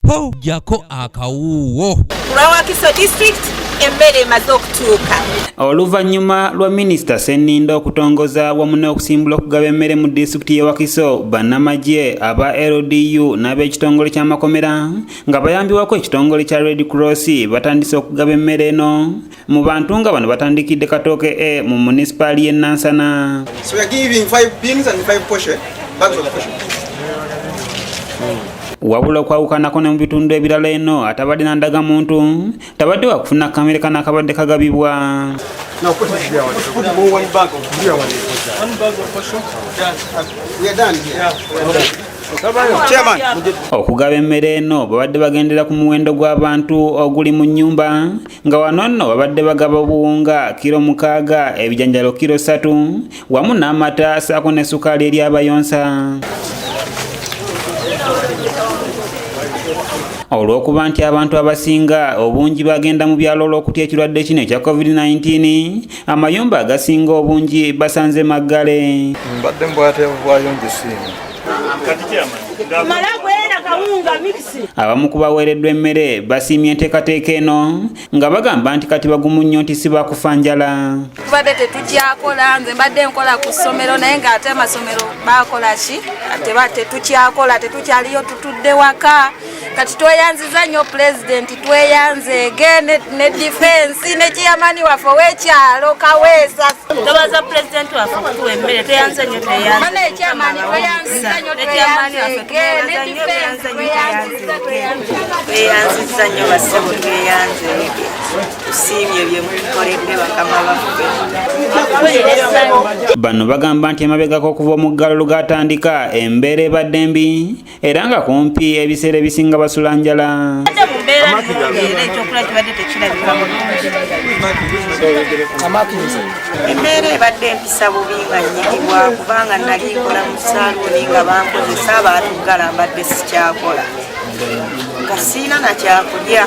po jako akawuwo. Wakiso district emmere emaze okutuuka. Oluvannyuma lwa Minisita Ssennindo okutongoza wamu n'okusimbula okugaba emmere mu disitulikiti y'e Wakiso, bannamagye aba LDU n'ab'ekitongole ky'amakomera nga bayambiwako ekitongole kya Red Cross batandise okugaba emmere eno mu bantu nga bano batandikidde Katooke mu munisipaali y'e Nansana. So we are giving 5 bins and 5 bags of poshe. Wabula okwawukanako ne mu bitundu ebirala eno atabadde nandaga muntu tabadde wakufuna kamere kana akabadde kagabibwa. Now put more one bag of poshe. We are done here. Chairman. Okugaba emmere eno babadde bagendera ku muwendo gw'abantu oguli mu nnyumba nga wano nno babadde bagaba obuwunga kilo 6, ebijanjalo kilo 3 wamu n'amata saako ne sukaali eri abayonsa. Olw'okuba nti abantu abasinga obungi bagenda mu byalo olw'okutya ekirwadde kino ekya COVID-19, amayumba agasinga obungi basanze maggale. Mbadde mbwate bwayonje simu. Abamu ku baweereddwa emmere basiimye enteekateeka eno nga bagamba nti kati bagumu nnyo nti si bakufa njala. Tubadde tetukyakola, nze mbadde nkola ku ssomero naye ng'ate amasomero baakola ki? Ate tetukyakola, tetukyaliyo, tutudde waka. Kati tweyanziza nnyo pulezidenti, tweyanzeege ne difensi ne kiyamani waffe w'ekyalo Kaweesa. Tobaza pulezidenti waffe okutuwa emmere, tweyanze nnyo tweyanze. Bana ekyamani tweyanziza nnyo tweyanzeege ne difensi tweyanziza nnyo bassebo tweyanzeege. Tusiimye bye mutukoledde bakama baffe. Bano bagamba nti emabegako okuva omuggalo lugatandika embeera ebadde mbi era nga kumpi ebiseera ebisinga basula njala. Embeera ebadde empisa bubi nga nnyigibwa kubanga nali nkola mu saaluuni nga bankozesa baatuggala mbadde sikyakola nga siina nakyakulya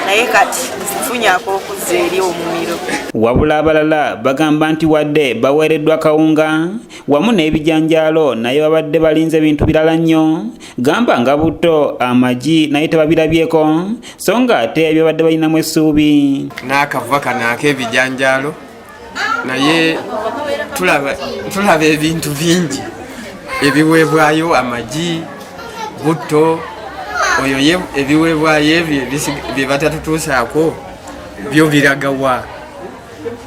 naye kati nfunye ak'okuzza eri omumiro. Wabula abalala bagamba nti wadde baweereddwa kawunga wamu n'ebijanjaalo naye babadde balinze bintu birala nnyo, gamba nga butto, amagi naye tebabirabyeko so nga ate ebyo badde balinamu essuubi. N'akava kano ak'ebijanjaalo naye tulaba ebintu bingi ebiweebwayo, amagi, butto, oyo ebiweebwayo ebyo bye batatutuusaako byo biragawa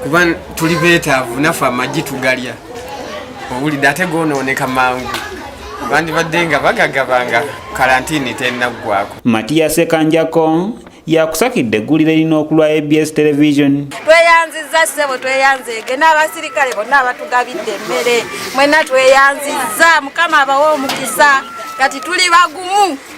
kuba tuli beetaavu naffe amagi tugalya owulidde ate goonooneka mangu bandibadde nga bagagabanga kalantiini tennaggwako. Mathias Kanjako yakusakidde eggulire erina okulwa ABS Television. Tweyanziza ssebo, tweyanzeege n'abasirikale bonna abatugabidde emmere, mwenna tweyanziza. Mukama abawe omukisa, kati tuli bagumu.